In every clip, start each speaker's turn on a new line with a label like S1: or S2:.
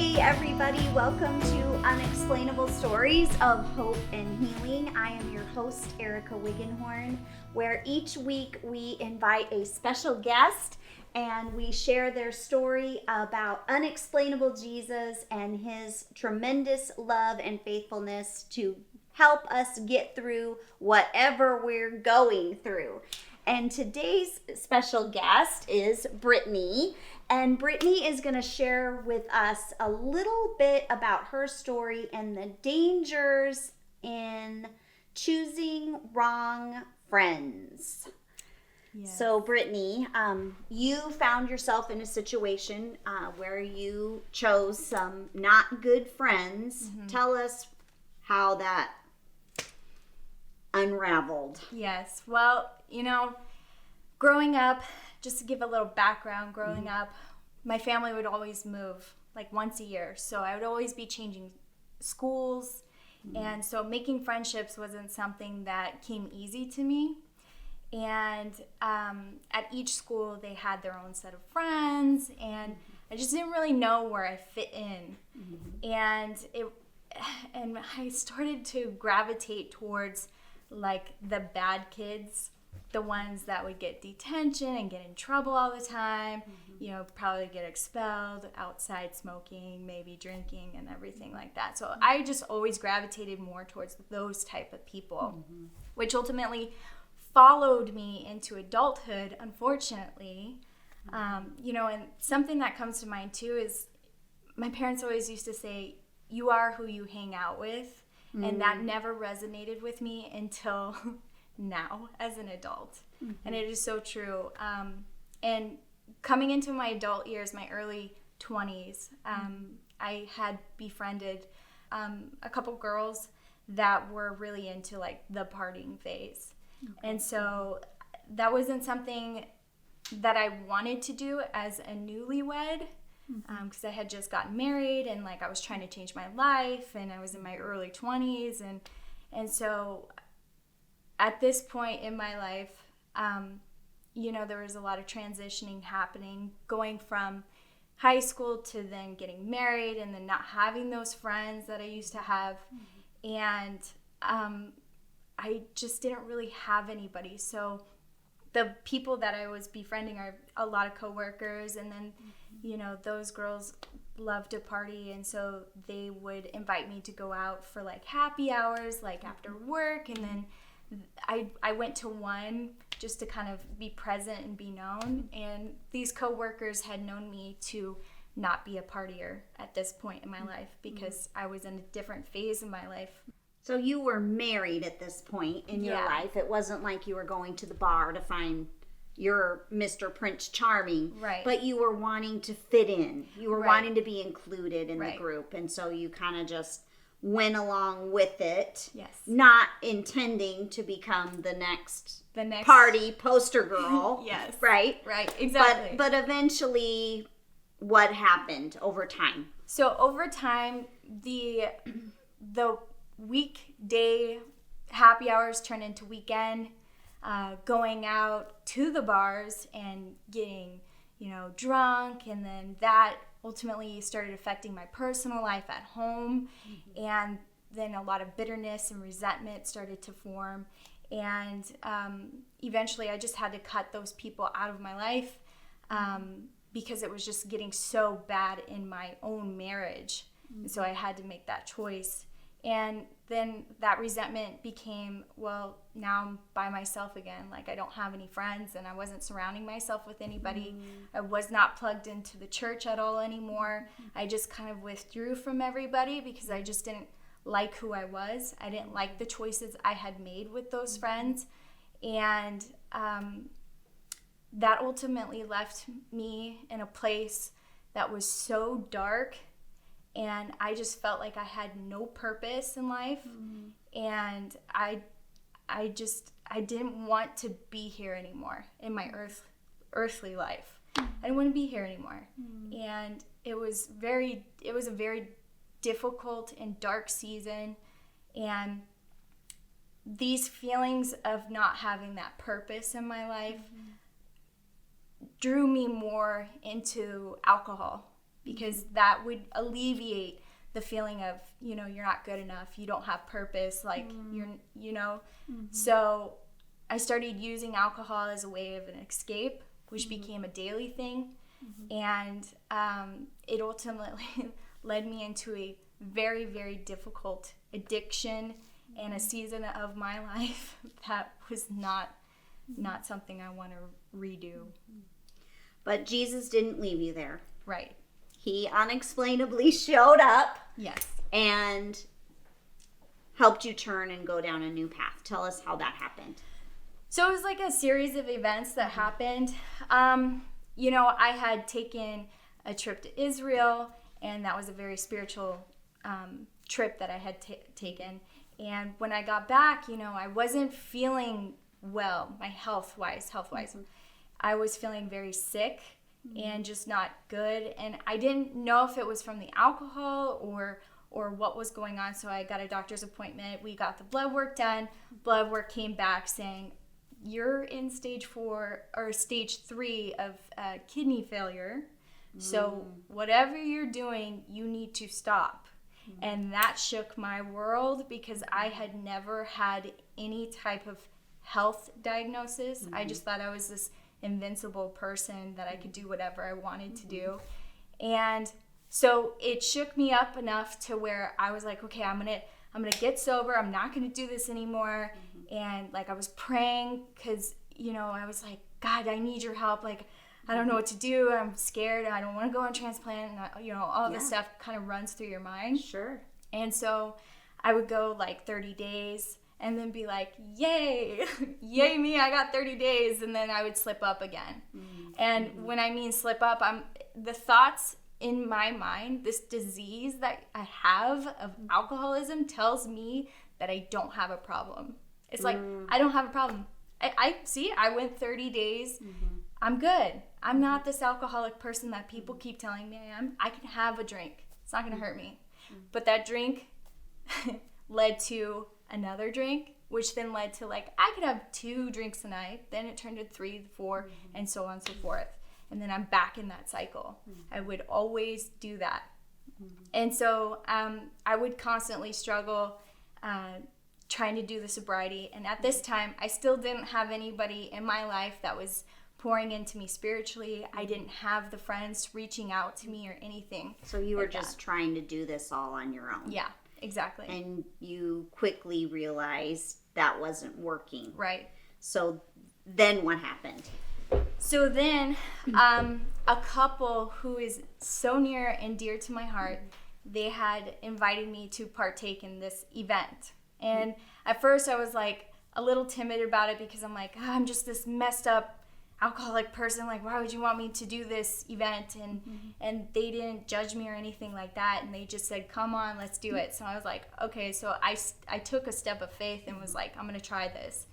S1: Hey everybody, welcome to Unexplainable Stories of Hope and Healing. I am your host, Erica Wiggenhorn, where each week we invite a special guest and we share their story about unexplainable Jesus and his tremendous love and faithfulness to help us get through whatever we're going through. And today's special guest is Brittany. And Brittany is going to share with us a little bit about her story and the dangers in choosing wrong friends. Yes. So Brittany, you found yourself in a situation where you chose some not good friends. Mm-hmm. Tell us how that unraveled.
S2: Yes. Well, growing up, just to give a little background, growing up, my family would always move like once a year. So I would always be changing schools. And so making friendships wasn't something that came easy to me. And at each school, they had their own set of friends. And I just didn't really know where I fit in. And I started to gravitate towards like the bad kids, the ones that would get detention and get in trouble all the time, probably get expelled, outside smoking, maybe drinking and everything like that. So I just always gravitated more towards those type of people, which ultimately followed me into adulthood, unfortunately. And something that comes to mind too is my parents always used to say, you are who you hang out with. And that never resonated with me until now as an adult. And it is so true. And coming into my adult years, my early 20s, I had befriended a couple girls that were really into like the partying phase. Okay. And so that wasn't something that I wanted to do as a newlywed, because I had just gotten married and like I was trying to change my life and I was in my early 20s. And so at this point in my life, there was a lot of transitioning happening, going from high school to then getting married and then not having those friends that I used to have. And I just didn't really have anybody. So the people that I was befriending are a lot of coworkers, and then, those girls love to party, and so they would invite me to go out for like happy hours, like after work, and then I went to one just to kind of be present and be known. And these coworkers had known me to not be a partier at this point in my life because I was in a different phase of my life.
S1: So you were married at this point in your life. It wasn't like you were going to the bar to find your Mr. Prince Charming.
S2: Right.
S1: But you were wanting to fit in. You were wanting to be included in the group. And so you kind of just went along with it, not intending to become the next party poster girl.
S2: Yes.
S1: Right,
S2: exactly.
S1: But eventually, what happened over time?
S2: So over time, the weekday happy hours turned into weekend, going out to the bars and getting, drunk, and then that ultimately started affecting my personal life at home. And then a lot of bitterness and resentment started to form. And eventually I just had to cut those people out of my life because it was just getting so bad in my own marriage. And so I had to make that choice. And then that resentment became, well, now I'm by myself again. Like I don't have any friends and I wasn't surrounding myself with anybody. I was not plugged into the church at all anymore. I just kind of withdrew from everybody because I just didn't like who I was. I didn't like the choices I had made with those friends. And that ultimately left me in a place that was so dark. And I just felt like I had no purpose in life. And I didn't want to be here anymore in my earthly life. I didn't want to be here anymore. And it was a very difficult and dark season. And these feelings of not having that purpose in my life drew me more into alcohol. because that would alleviate the feeling of, you're not good enough, you don't have purpose, like So I started using alcohol as a way of an escape, which became a daily thing. And it ultimately led me into a very, very difficult addiction and a season of my life that was not something I want to redo.
S1: But Jesus didn't leave you there.
S2: Right.
S1: He unexplainably showed up.
S2: Yes.
S1: And helped you turn and go down a new path. Tell us how that happened.
S2: So it was like a series of events that happened. I had taken a trip to Israel, and that was a very spiritual trip that I had taken. And when I got back, I wasn't feeling well, health-wise. I was feeling very sick and just not good. And I didn't know if it was from the alcohol or what was going on. So I got a doctor's appointment. We got the blood work done. Blood work came back saying, you're in stage 4 or stage 3 of kidney failure. So whatever you're doing, you need to stop. And that shook my world because I had never had any type of health diagnosis. I just thought I was this invincible person that I could do whatever I wanted to do. And so it shook me up enough to where I was like, okay, I'm gonna get sober. I'm not gonna do this anymore. And like I was praying because I was like, God, I need your help. Like I don't know what to do. I'm scared. I don't want to go on transplant. And all this stuff kind of runs through your mind.
S1: Sure.
S2: And so I would go like 30 days and then be like, yay, yay me, I got 30 days. And then I would slip up again. And when I mean slip up, the thoughts in my mind, this disease that I have of alcoholism tells me that I don't have a problem. It's like, I don't have a problem. I went 30 days. I'm good. I'm not this alcoholic person that people keep telling me I am. I can have a drink. It's not going to hurt me. But that drink led to another drink, which then led to like, I could have 2 drinks a night. Then it turned to 3, 4, and so on and so forth. And then I'm back in that cycle. I would always do that. And so I would constantly struggle trying to do the sobriety. And at this time, I still didn't have anybody in my life that was pouring into me spiritually. I didn't have the friends reaching out to me or anything.
S1: So you were just trying to do this all on your own.
S2: Yeah, exactly.
S1: And you quickly realized that wasn't working.
S2: Right.
S1: So then what happened?
S2: So then a couple who is so near and dear to my heart, they had invited me to partake in this event. And at first I was like a little timid about it because I'm like, I'm just this messed up alcoholic person. Like, why would you want me to do this event? And they didn't judge me or anything like that. And they just said, come on, let's do it. So I was like, okay. So I took a step of faith and was like, I'm going to try this.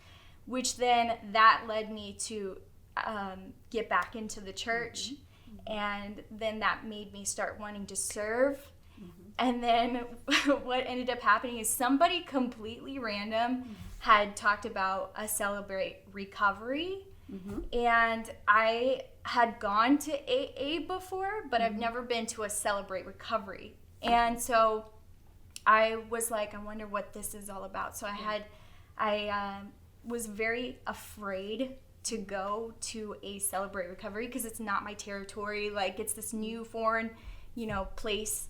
S2: Which then that led me to get back into the church. And then that made me start wanting to serve. And then what ended up happening is somebody completely random had talked about a Celebrate Recovery. And I had gone to AA before, but I've never been to a Celebrate Recovery. And so I was like, I wonder what this is all about. So I was very afraid to go to a Celebrate Recovery because it's not my territory. Like, it's this new foreign, place.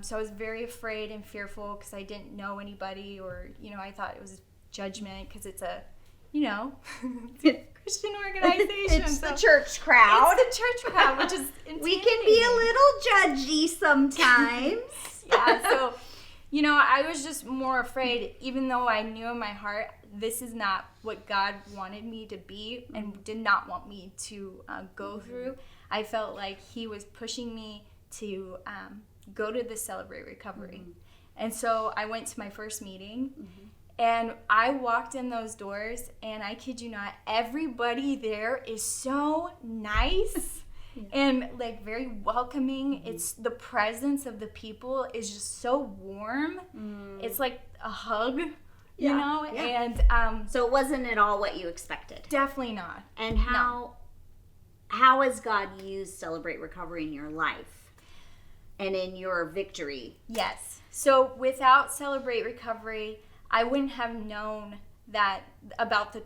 S2: So I was very afraid and fearful because I didn't know anybody, or, I thought it was judgment because it's a, it's a Christian organization.
S1: It's the church crowd.
S2: It's the church crowd, which is intimidating.
S1: We can be a little judgy sometimes.
S2: Yeah, so, I was just more afraid, even though I knew in my heart this is not what God wanted me to be and did not want me to go through. I felt like he was pushing me to go to the Celebrate Recovery. And so I went to my first meeting, and I walked in those doors, and I kid you not, everybody there is so nice and like very welcoming. It's the presence of the people is just so warm. It's like a hug, you know? And
S1: so it wasn't at all what you expected.
S2: Definitely not.
S1: And how has God used Celebrate Recovery in your life? and in your victory.
S2: Yes. So without Celebrate Recovery, I wouldn't have known that about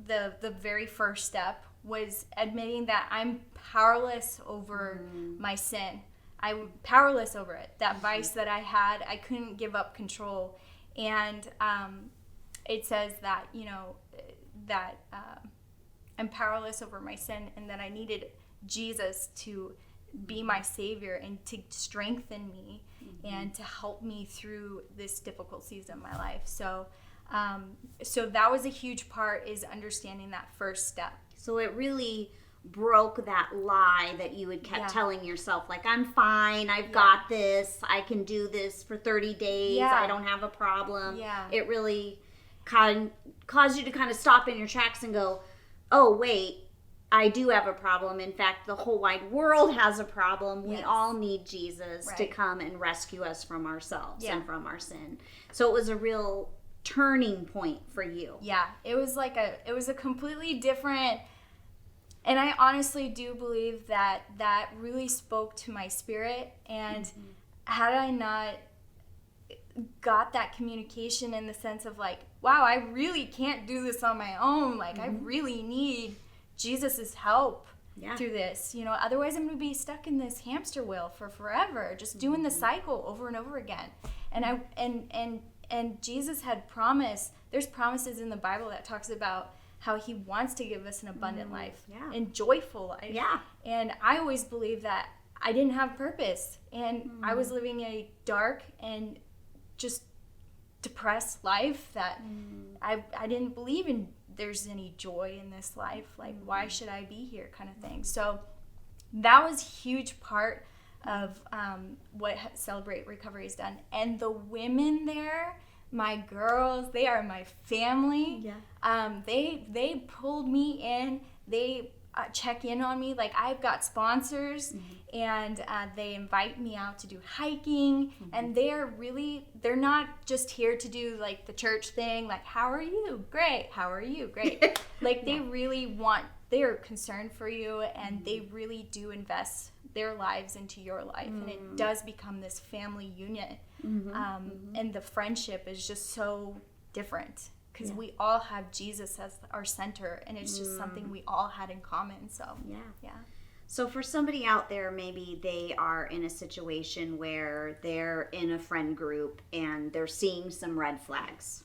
S2: the very first step was admitting that I'm powerless over my sin. I'm powerless over it. That vice that I had, I couldn't give up control. And it says that, that I'm powerless over my sin and that I needed Jesus to be my savior and to strengthen me and to help me through this difficult season of my life. So that was a huge part, is understanding that first step.
S1: So it really broke that lie that you had kept telling yourself, like, I'm fine, I've got this, I can do this for 30 days, I don't have a problem.
S2: Yeah.
S1: It really caused you to kind of stop in your tracks and go, oh, wait, I do have a problem. In fact, the whole wide world has a problem. We all need Jesus to come and rescue us from ourselves and from our sin. So it was a real turning point for you.
S2: Yeah, it was a completely different, and I honestly do believe that really spoke to my spirit. And had I not got that communication in the sense of like, wow, I really can't do this on my own. Like, I really need Jesus's help through this. Otherwise I'm going to be stuck in this hamster wheel for forever, just doing the cycle over and over again. And Jesus had promised. There's promises in the Bible that talks about how he wants to give us an abundant life and joyful life. Yeah. And I always believed that I didn't have purpose, and I was living a dark and just depressed life that I didn't believe in. There's any joy in this life. Like, why should I be here, kind of thing. So that was a huge part of what Celebrate Recovery has done. And the women there, my girls, they are my family. Yeah. They pulled me in. They check in on me. Like, I've got sponsors, and they invite me out to do hiking. And they're not just here to do like the church thing, like, how are you? Great. How are you? Great. Like, they are concerned for you, and they really do invest their lives into your life. And it does become this family unit. And the friendship is just so different, because we all have Jesus as our center, and it's just something we all had in common. So
S1: So for somebody out there, maybe they are in a situation where they're in a friend group and they're seeing some red flags.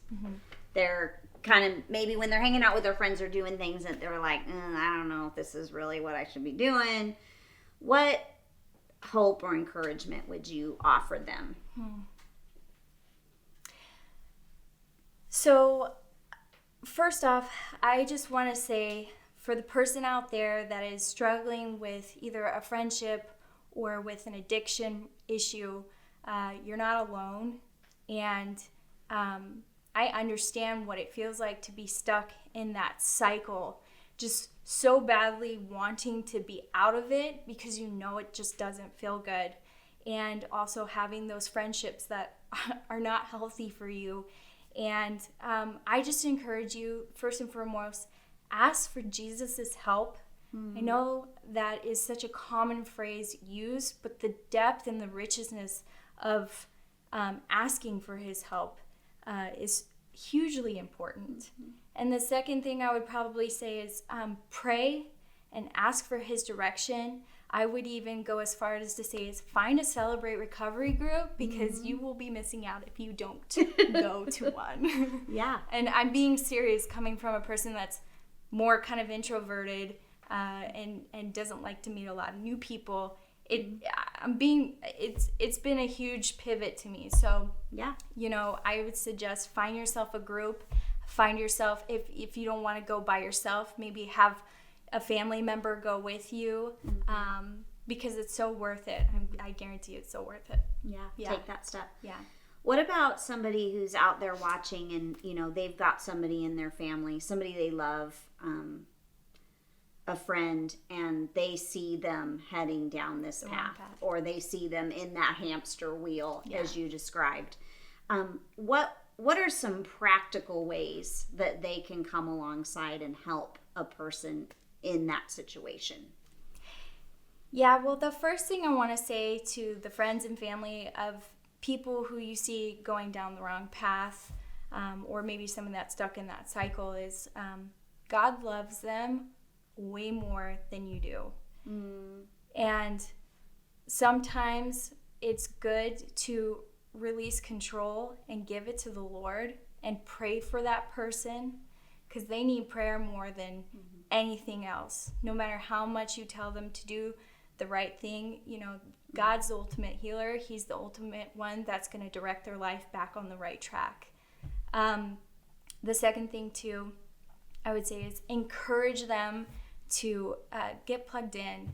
S1: They're kind of, maybe when they're hanging out with their friends, are doing things that they're like, I don't know if this is really what I should be doing. What hope or encouragement would you offer them?
S2: So first off, I just want to say, for the person out there that is struggling with either a friendship or with an addiction issue, you're not alone. And I understand what it feels like to be stuck in that cycle, just so badly wanting to be out of it because it just doesn't feel good. And also having those friendships that are not healthy for you. And I just encourage you, first and foremost, ask for Jesus's help. I know that is such a common phrase used, but the depth and the richness of asking for his help is hugely important. And the second thing I would probably say is pray and ask for his direction. I would even go as far as to say is find a Celebrate Recovery group, because you will be missing out if you don't go to one. And I'm being serious, coming from a person that's more kind of introverted and doesn't like to meet a lot of new people. It's been a huge pivot to me. So I would suggest find yourself a group. Find yourself, if you don't want to go by yourself, maybe have a family member go with you, because it's so worth it. I guarantee it's so worth it.
S1: Take that step. What about somebody who's out there watching and they've got somebody in their family, somebody they love, a friend, and they see them heading down this path, or they see them in that hamster wheel as you described. What are some practical ways that they can come alongside and help a person in that situation?
S2: Yeah, well, the first thing I want to say to the friends and family of people who you see going down the wrong path, or maybe someone that's stuck in that cycle, is God loves them way more than you do. And sometimes it's good to release control and give it to the Lord and pray for that person, because they need prayer more than anything else. No matter how much you tell them to do the right thing, God's the ultimate healer. He's the ultimate one that's going to direct their life back on the right track. The second thing too, I would say, is encourage them to get plugged in,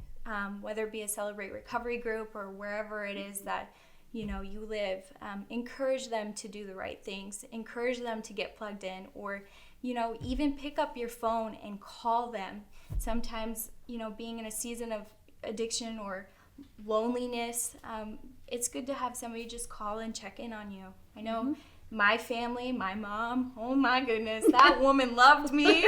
S2: whether it be a Celebrate Recovery group or wherever it is that you live. Encourage them to do the right things. Encourage them to get plugged in, or even pick up your phone and call them. Sometimes being in a season of addiction or loneliness, it's good to have somebody just call and check in on you. I know my family, my mom, oh my goodness, that woman loved me.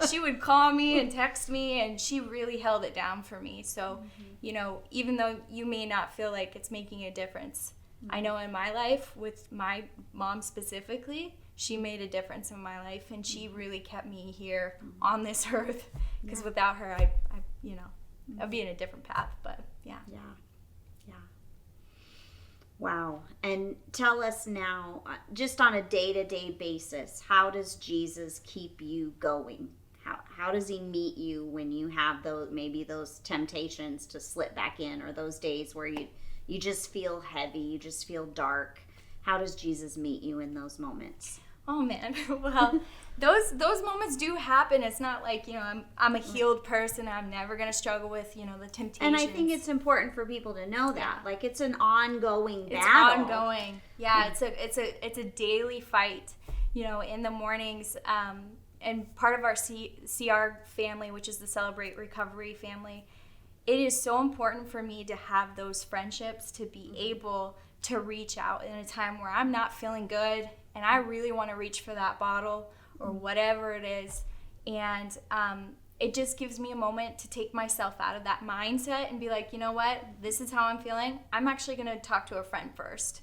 S2: She would call me and text me, and she really held it down for me. So, even though you may not feel like it's making a difference, I know in my life, with my mom specifically, she made a difference in my life, and she really kept me here on this earth, because without her, I'd be in a different path. But yeah.
S1: Wow. And tell us now, just on a day-to-day basis, how does Jesus keep you going? How does he meet you when you have those temptations to slip back in, or those days where you just feel heavy, you just feel dark? How does Jesus meet you in those moments?
S2: Oh man, well, those moments do happen. It's not like I'm a healed person. I'm never gonna struggle with the temptations.
S1: And I think it's important for people to know that, like, it's an ongoing battle.
S2: It's ongoing. Yeah, it's a daily fight. In the mornings, and part of our CR family, which is the Celebrate Recovery family, it is so important for me to have those friendships, to be able to reach out in a time where I'm not feeling good and I really want to reach for that bottle or whatever it is. And it just gives me a moment to take myself out of that mindset and be like, you know what, this is how I'm feeling. I'm actually going to talk to a friend first.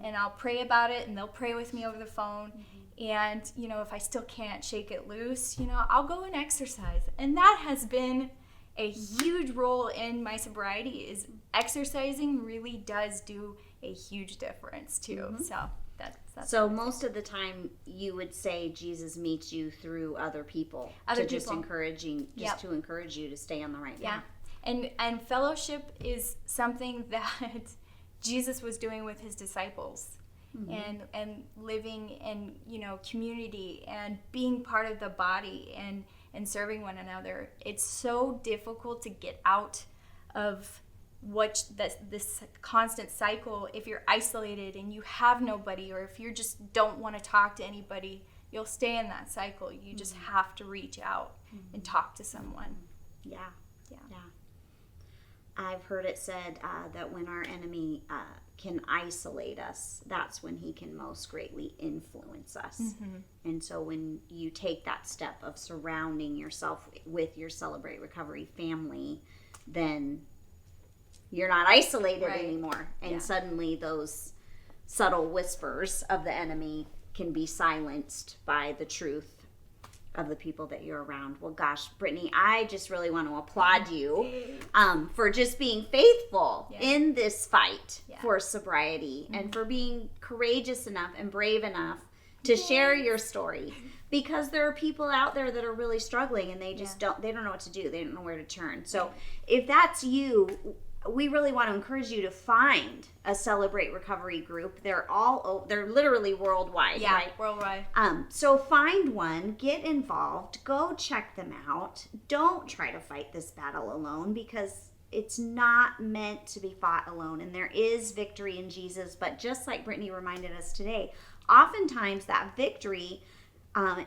S2: And I'll pray about it, and they'll pray with me over the phone. And, if I still can't shake it loose, I'll go and exercise. And that has been a huge role in my sobriety. Is exercising really does do a huge difference too. So that's
S1: so most of the time you would say Jesus meets you through other people. Just to encourage you to stay on the right path.
S2: And fellowship is something that Jesus was doing with his disciples. And living in community and being part of the body and serving one another. It's so difficult to get out of this constant cycle if you're isolated and you have nobody, or if you just don't want to talk to anybody. You'll stay in that cycle. You just have to reach out and talk to someone.
S1: Yeah. I've heard it said that when our enemy can isolate us, that's when he can most greatly influence us. And so when you take that step of surrounding yourself with your Celebrate Recovery family, then you're not isolated anymore. And suddenly those subtle whispers of the enemy can be silenced by the truth of the people that you're around. Well, gosh, Brittany, I just really want to applaud you for just being faithful in this fight for sobriety and for being courageous enough and brave enough to share your story, because there are people out there that are really struggling and they just don't know what to do. They don't know where to turn. So if that's you, we really want to encourage you to find a Celebrate Recovery group. They're literally worldwide, right?
S2: Worldwide.
S1: So find one, get involved, go check them out. Don't try to fight this battle alone, because it's not meant to be fought alone. And there is victory in Jesus, but just like Brittany reminded us today, oftentimes that victory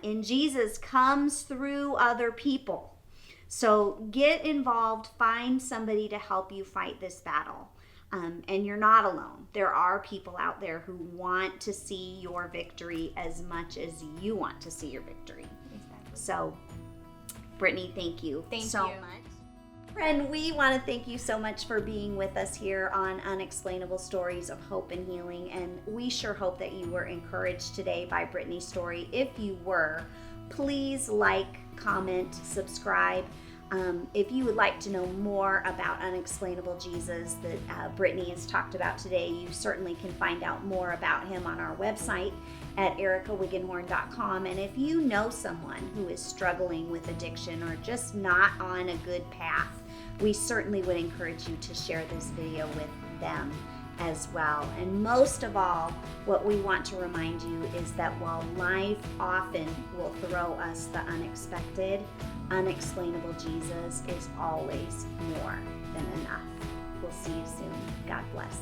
S1: in Jesus comes through other people. So get involved, find somebody to help you fight this battle. And you're not alone. There are people out there who want to see your victory as much as you want to see your victory.
S2: Exactly.
S1: So, Brittany, thank you so much. Friend, we want to thank you so much for being with us here on Unexplainable Stories of Hope and Healing, and we sure hope that you were encouraged today by Brittany's story. If you were, please like, comment, subscribe. If you would like to know more about Unexplainable Jesus that Brittany has talked about today, you certainly can find out more about him on our website at ericawiggenhorn.com. And if you know someone who is struggling with addiction or just not on a good path, we certainly would encourage you to share this video with them as well. And most of all, what we want to remind you is that while life often will throw us the unexpected, unexplainable Jesus is always more than enough. We'll see you soon. God bless.